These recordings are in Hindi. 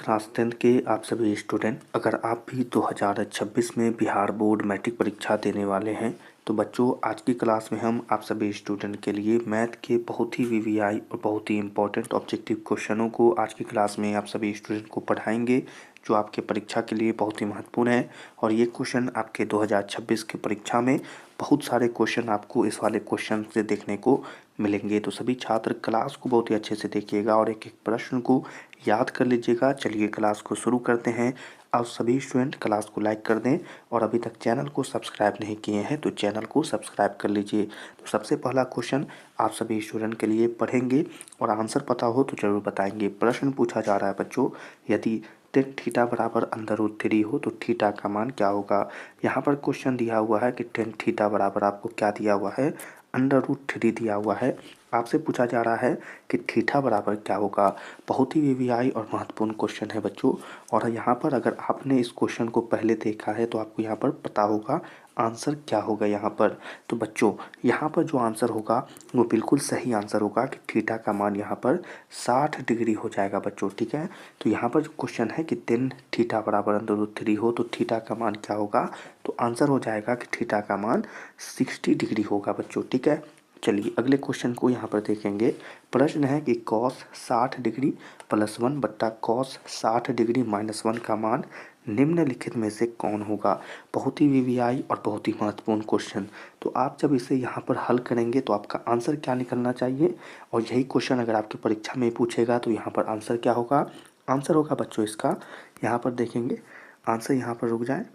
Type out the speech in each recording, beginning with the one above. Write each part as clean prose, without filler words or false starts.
क्लास 10 के आप सभी स्टूडेंट, अगर आप भी 2026 में बिहार बोर्ड मैट्रिक परीक्षा देने वाले हैं तो बच्चों आज की क्लास में हम आप सभी स्टूडेंट के लिए मैथ के बहुत ही वीवीआई और बहुत ही इंपॉर्टेंट ऑब्जेक्टिव क्वेश्चनों को आज की क्लास में आप सभी स्टूडेंट को पढ़ाएंगे जो आपके परीक्षा के लिए बहुत ही महत्वपूर्ण है। और ये क्वेश्चन आपके 2026 की परीक्षा में बहुत सारे क्वेश्चन आपको इस वाले क्वेश्चन से देखने को मिलेंगे। तो सभी छात्र क्लास को बहुत ही अच्छे से देखिएगा और एक एक प्रश्न को याद कर लीजिएगा। चलिए क्लास को शुरू करते हैं। आप सभी स्टूडेंट क्लास को लाइक कर दें और अभी तक चैनल को सब्सक्राइब नहीं किए हैं तो चैनल को सब्सक्राइब कर लीजिए। तो सबसे पहला क्वेश्चन आप सभी स्टूडेंट के लिए पढ़ेंगे और आंसर पता हो तो जरूर बताएंगे। प्रश्न पूछा जा रहा है बच्चों, यदि टेन थीटा बराबर √3 हो तो थीटा का मान क्या होगा। यहाँ पर क्वेश्चन दिया हुआ है कि टेन थीटा बराबर आपको क्या दिया हुआ है, √3 दिया हुआ है। आपसे पूछा जा रहा है कि थीटा बराबर क्या होगा। बहुत ही वीवीआई और महत्वपूर्ण क्वेश्चन है बच्चों। और यहाँ पर अगर आपने इस क्वेश्चन को पहले देखा है तो आपको यहाँ पर पता होगा आंसर क्या होगा यहाँ पर। तो बच्चों यहाँ पर जो आंसर होगा वो बिल्कुल सही आंसर होगा कि थीटा का मान यहाँ पर 60 डिग्री हो जाएगा बच्चों, ठीक है। तो यहाँ पर जो क्वेश्चन है कि टेन थीटा बराबर √3 हो तो थीटा का मान क्या होगा, तो आंसर हो जाएगा कि थीटा का मान 60 डिग्री होगा बच्चों, ठीक है। चलिए अगले क्वेश्चन को यहाँ पर देखेंगे। प्रश्न है कि कॉस 60 डिग्री +1 बट्टा कॉस 60 डिग्री -1 का मान निम्नलिखित में से कौन होगा। बहुत ही वीवीआई और बहुत ही महत्वपूर्ण क्वेश्चन। तो आप जब इसे यहाँ पर हल करेंगे तो आपका आंसर क्या निकलना चाहिए, और यही क्वेश्चन अगर आपकी परीक्षा में पूछेगा तो यहाँ पर आंसर क्या होगा। आंसर होगा बच्चों इसका, यहाँ पर देखेंगे आंसर, यहाँ पर रुक जाए,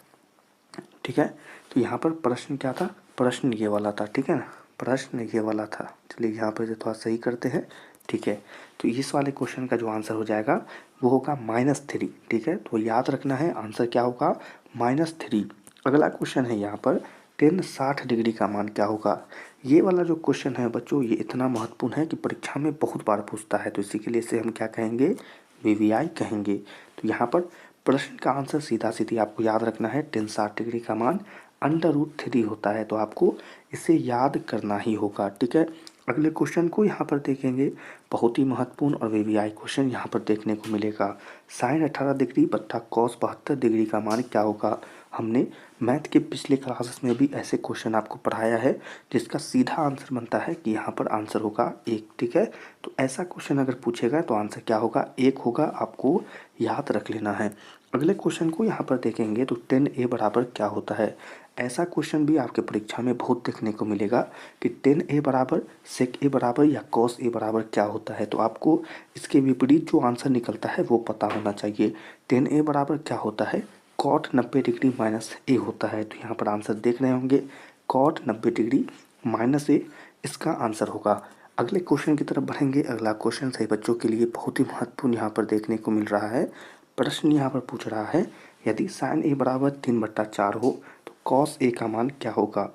ठीक है। तो यहाँ पर प्रश्न क्या था, प्रश्न ये वाला था, ठीक है ना, प्रश्न ये वाला था। चलिए यहाँ पर थोड़ा सही करते हैं, ठीक है। तो इस वाले क्वेश्चन का जो आंसर हो जाएगा वो होगा -3, ठीक है। तो याद रखना है आंसर क्या होगा, -3। अगला क्वेश्चन है यहाँ पर टेन 60 डिग्री का मान क्या होगा। ये वाला जो क्वेश्चन है बच्चों ये इतना महत्वपूर्ण है कि परीक्षा में बहुत बार पूछता है, तो इसी के लिए इसे हम क्या कहेंगे, वीवीआई कहेंगे। तो यहाँ पर प्रश्न का आंसर सीधा सीधी आपको याद रखना है, टेन 60 डिग्री का मान √3 होता है, तो आपको इसे याद करना ही होगा, ठीक है। अगले क्वेश्चन को यहाँ पर देखेंगे। बहुत ही महत्वपूर्ण और वीवीआई क्वेश्चन यहाँ पर देखने को मिलेगा। साइन 18 डिग्री बट्टा कॉस 72 डिग्री का मान क्या होगा। हमने मैथ के पिछले क्लासेस में भी ऐसे क्वेश्चन आपको पढ़ाया है जिसका सीधा आंसर बनता है कि यहाँ पर आंसर होगा 1, ठीक है। तो ऐसा क्वेश्चन अगर पूछेगा तो आंसर क्या होगा, 1 होगा, आपको याद रख लेना है। अगले क्वेश्चन को यहाँ पर देखेंगे तो टेन ए बराबर क्या होता है। ऐसा क्वेश्चन भी आपके परीक्षा में बहुत देखने को मिलेगा कि टेन ए बराबर सेक ए बराबर या कॉस ए बराबर क्या होता है। तो आपको इसके विपरीत जो आंसर निकलता है वो पता होना चाहिए। टेन ए बराबर क्या होता है, कॉट 90 डिग्री -a होता है। तो यहाँ पर आंसर देख रहे होंगे, कॉट 90 डिग्री -a इसका आंसर होगा। अगले क्वेश्चन की तरफ बढ़ेंगे। अगला क्वेश्चन सही बच्चों के लिए बहुत ही महत्वपूर्ण यहाँ पर देखने को मिल रहा है। प्रश्न यहाँ पर पूछ रहा है यदि साइन ए बराबर 3/4 हो तो कॉस ए का मान क्या होगा।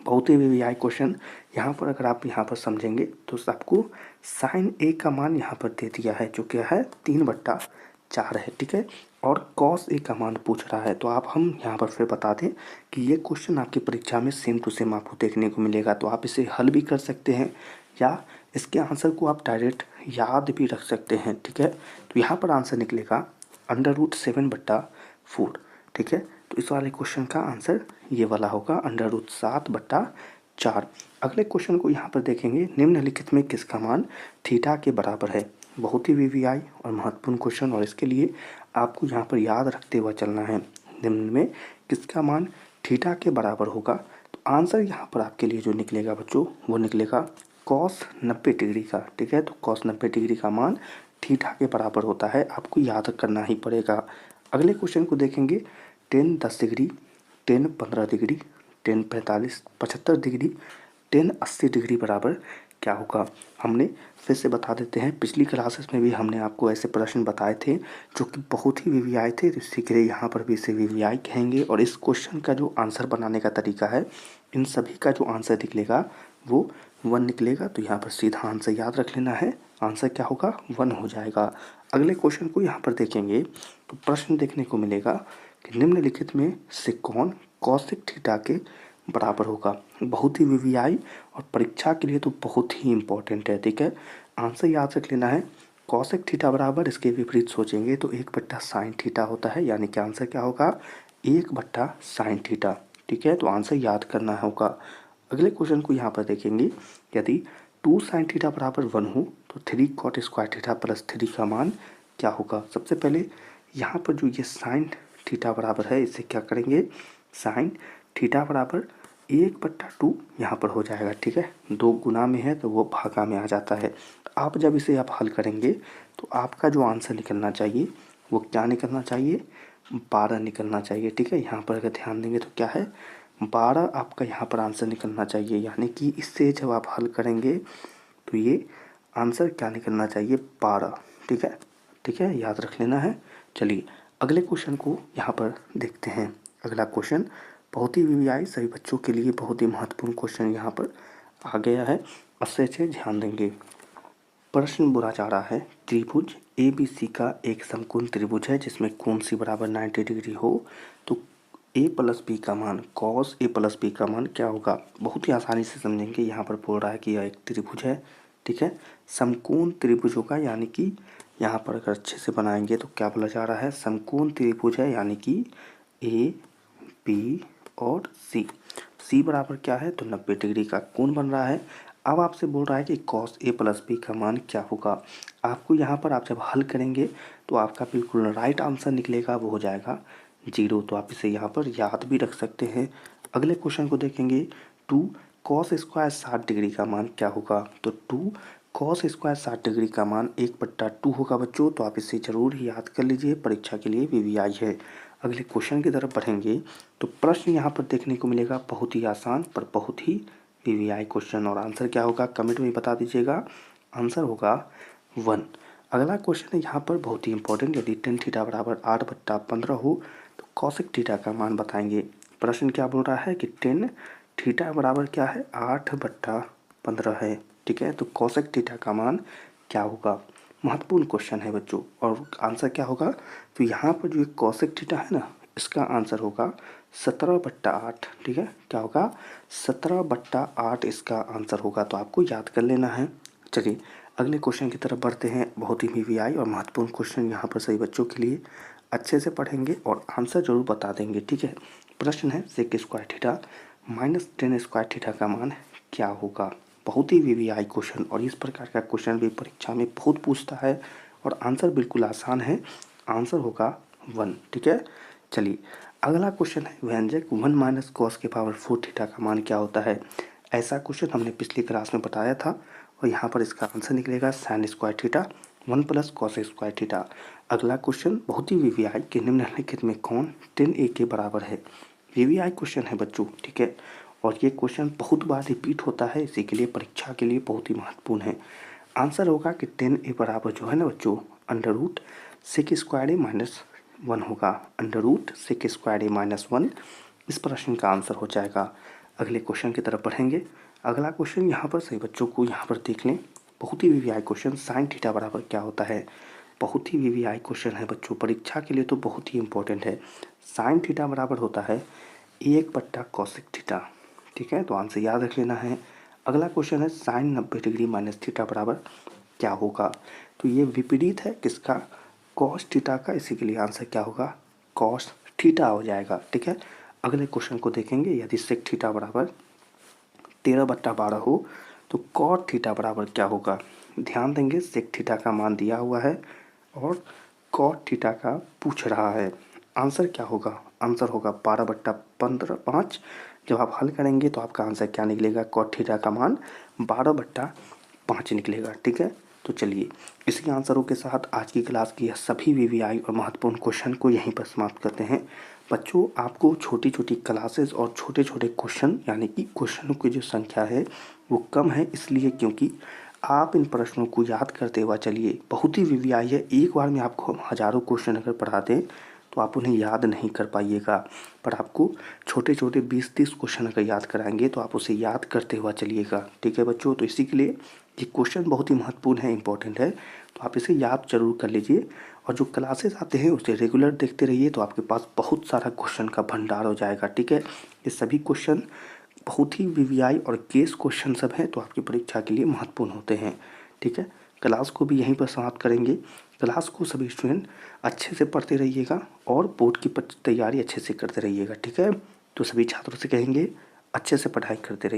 बहुत ही वीवीआई क्वेश्चन। यहाँ पर अगर आप यहाँ पर समझेंगे तो आपको साइन ए का मान यहाँ पर दे दिया है जो क्या है 3/4 है, ठीक है। और कॉस ए का मान पूछ रहा है। तो आप हम यहाँ पर फिर बता दें कि ये क्वेश्चन आपकी परीक्षा में सेम टू सेम आपको देखने को मिलेगा। तो आप इसे हल भी कर सकते हैं या इसके आंसर को आप डायरेक्ट याद भी रख सकते हैं, ठीक है। तो यहाँ पर आंसर निकलेगा √7/4, ठीक है। तो इस वाले क्वेश्चन का आंसर ये वाला होगा √7/4। अगले क्वेश्चन को यहाँ पर देखेंगे। निम्नलिखित में किसका मान थीटा के बराबर है। बहुत ही वीवीआई और महत्वपूर्ण क्वेश्चन, और इसके लिए आपको यहाँ पर याद रखते हुए चलना है। निम्न में किसका मान थीटा के बराबर होगा। तो आंसर यहाँ पर आपके लिए जो निकलेगा बच्चों वो निकलेगा कॉस 90 डिग्री का, ठीक है। तो कॉस 90 डिग्री का मान थीटा के बराबर होता है, आपको याद करना ही पड़ेगा। अगले क्वेश्चन को देखेंगे। Ten 10 degree, ten 15 degree, ten 75 degree, ten 80 degree बराबर क्या होगा। हमने फिर से बता देते हैं, पिछली क्लासेस में भी हमने आपको ऐसे प्रश्न बताए थे जो कि बहुत ही वीवीआई थे, तो इसी के लिए यहाँ पर भी इसे वीवीआई कहेंगे। और इस क्वेश्चन का जो आंसर बनाने का तरीका है, इन सभी का जो आंसर निकलेगा वो 1 निकलेगा। तो यहाँ पर सीधा आंसर याद रख लेना है, आंसर क्या होगा 1 हो जाएगा। अगले क्वेश्चन को यहाँ पर देखेंगे तो प्रश्न देखने को मिलेगा कि निम्नलिखित में से कौन कॉसेक थीटा के बराबर होगा। बहुत ही वीवीआई और परीक्षा के लिए तो बहुत ही इम्पोर्टेंट है, ठीक है। आंसर याद रख लेना है, कॉसेक थीटा बराबर इसके विपरीत सोचेंगे तो 1/sin थीटा होता है, यानी कि आंसर क्या होगा 1/sin थीटा। ठीक है, तो आंसर याद करना होगा। अगले क्वेश्चन को यहाँ पर देखेंगे, यदि 2sin थीटा बराबर 1 हो तो 3 cot² थीटा प्लस 3 का मान क्या होगा। सबसे पहले यहाँ पर जो ये साइन थीटा बराबर है इसे क्या करेंगे, साइन थीटा बराबर 1/2 यहाँ पर हो जाएगा। ठीक है, 2 गुना में है तो वो भागा में आ जाता है। आप जब इसे आप हल करेंगे तो आपका जो आंसर निकलना चाहिए वो क्या निकलना चाहिए, 12 निकलना चाहिए। ठीक है, यहाँ पर अगर ध्यान देंगे तो क्या है 12 आपका यहाँ पर आंसर निकलना चाहिए, यानी कि इससे जब आप हल करेंगे तो ये आंसर क्या निकलना चाहिए 12। ठीक है, ठीक है, याद रख लेना है। चलिए अगले क्वेश्चन को यहाँ पर देखते हैं। अगला क्वेश्चन बहुत ही वीवीआई सभी बच्चों के लिए बहुत ही महत्वपूर्ण क्वेश्चन यहाँ पर आ गया है, अच्छे से ध्यान देंगे। प्रश्न बोला जा रहा है त्रिभुज ABC का एक समकोण त्रिभुज है जिसमें कोण C बराबर 90 डिग्री हो तो A प्लस B का मान cos A प्लस B का मान क्या होगा। बहुत ही आसानी से समझेंगे। यहाँ पर बोल रहा है कि यह एक त्रिभुज है। ठीक है, समकोण त्रिभुज होगा, यानी कि यहाँ पर अगर अच्छे से बनाएंगे तो क्या बोला जा रहा है, समकोण त्रिभुज है, यानी कि A B और C बराबर क्या है तो 90 डिग्री का कोण बन रहा है। अब आपसे बोल रहा है कि cos A प्लस B का मान क्या होगा। आपको यहाँ पर आप जब हल करेंगे तो आपका बिल्कुल राइट आंसर निकलेगा, वो हो जाएगा 0। तो आप इसे यहाँ पर याद भी रख सकते हैं। अगले क्वेश्चन को देखेंगे 2 cos² 60 डिग्री का मान क्या होगा। तो 2 cos² 60 डिग्री का मान 1/2 होगा बच्चों। तो आप इसे ज़रूर ही याद कर लीजिए, परीक्षा के लिए वीवीआई है। अगले क्वेश्चन की तरफ बढ़ेंगे तो प्रश्न यहाँ पर देखने को मिलेगा बहुत ही आसान पर बहुत ही वीवीआई क्वेश्चन, और आंसर क्या होगा कमेंट में बता दीजिएगा। आंसर होगा 1। अगला क्वेश्चन है यहाँ पर बहुत ही इंपॉर्टेंट, यदि tan थीटा बराबर 8/15 हो तो cosec थीटा का मान बताएंगे। प्रश्न क्या बोल रहा है कि tan थीटा बराबर क्या है 8/15 है। ठीक है, तो cosec थीटा का मान क्या होगा। महत्वपूर्ण क्वेश्चन है बच्चों, और आंसर क्या होगा तो यहाँ पर जो cosec थीटा है ना इसका आंसर होगा 17/8। ठीक है, क्या होगा 17/8 इसका आंसर होगा। तो आपको याद कर लेना है। चलिए अगले क्वेश्चन की तरफ बढ़ते हैं। बहुत ही वीवीआई और महत्वपूर्ण क्वेश्चन यहाँ पर सभी बच्चों के लिए, अच्छे से पढ़ेंगे और आंसर जरूर बता देंगे। ठीक है, प्रश्न है sec² theta minus tan² theta का मान क्या होगा। बहुत ही वीवीआई क्वेश्चन, और इस प्रकार का क्वेश्चन भी परीक्षा में बहुत पूछता है और आंसर बिल्कुल आसान है, आंसर होगा 1। ठीक है, चलिए अगला क्वेश्चन है व्यंजक 1 माइनस cos के पावर 4 थीटा का मान क्या होता है। ऐसा क्वेश्चन हमने पिछली क्लास में बताया था, और यहाँ पर इसका आंसर निकलेगा sin² theta 1 plus cos² theta. अगला क्वेश्चन बहुत ही वीवीआई के निम्नलिखित में कौन tan A के बराबर है। वीवीआई क्वेश्चन है बच्चों। ठीक है, और ये क्वेश्चन बहुत बार रिपीट होता है, इसी के लिए परीक्षा के लिए बहुत ही महत्वपूर्ण है। आंसर होगा कि tan A बराबर जो है ना बच्चों √sec² A-1 होगा। √sec² A-1 इस प्रश्न का आंसर हो जाएगा। अगले क्वेश्चन की तरफ बढ़ेंगे। अगला क्वेश्चन यहाँ पर सही बच्चों को यहाँ पर देख लें, बहुत ही वीवीआई क्वेश्चन sin थीटा बराबर क्या होता है। बहुत ही वीवीआई क्वेश्चन है बच्चों, परीक्षा के लिए तो बहुत ही इंपॉर्टेंट है। sin थीटा बराबर होता है 1/cosec थीटा। ठीक है, तो आंसर याद रख लेना है। अगला क्वेश्चन है sin 90 डिग्री माइनस थीटा बराबर क्या होगा। तो ये विपरीत है किसका, cos थीटा का, इसी के लिए आंसर क्या होगा cos थीटा हो जाएगा। ठीक है, अगले क्वेश्चन को देखेंगे, यदि sec थीटा बराबर 13/12 हो तो cot थीटा बराबर क्या होगा। ध्यान देंगे sec थीटा का मान दिया हुआ है और cot थीटा का पूछ रहा है। आंसर क्या होगा, आंसर होगा 12/5। जब आप हल करेंगे तो आपका आंसर क्या निकलेगा, cot थीटा का मान 12/5 निकलेगा। ठीक है, तो चलिए इसी आंसरों के साथ आज की क्लास की सभी वीवीआई और महत्वपूर्ण क्वेश्चन को यहीं पर समाप्त करते हैं। बच्चों आपको छोटी छोटी क्लासेस और छोटे छोटे क्वेश्चन, यानी कि क्वेश्चनों की जो संख्या है वो कम है, इसलिए क्योंकि आप इन प्रश्नों को याद करते हुआ चलिए। बहुत ही वीवीआई है, एक बार में आपको हज़ारों क्वेश्चन अगर पढ़ा दें तो आप उन्हें याद नहीं कर पाइएगा, पर आपको छोटे छोटे 20-30 क्वेश्चन अगर याद कराएंगे तो आप उसे याद करते हुआ चलिएगा। ठीक है बच्चों, तो इसी के लिए ये क्वेश्चन बहुत ही महत्वपूर्ण है, इंपॉर्टेंट है, तो आप इसे याद जरूर कर लीजिए। और जो क्लासेस आते हैं उसे रेगुलर देखते रहिए, तो आपके पास बहुत सारा क्वेश्चन का भंडार हो जाएगा। ठीक है, ये सभी क्वेश्चन बहुत ही वीवीआई और केस क्वेश्चन सब हैं, तो आपकी परीक्षा के लिए महत्वपूर्ण होते हैं। ठीक है, क्लास को भी यहीं पर समाप्त करेंगे। क्लास को सभी स्टूडेंट अच्छे से पढ़ते रहिएगा और बोर्ड की तैयारी अच्छे से करते रहिएगा, ठीक है। तो सभी छात्रों से कहेंगे अच्छे से पढ़ाई करते रहिए।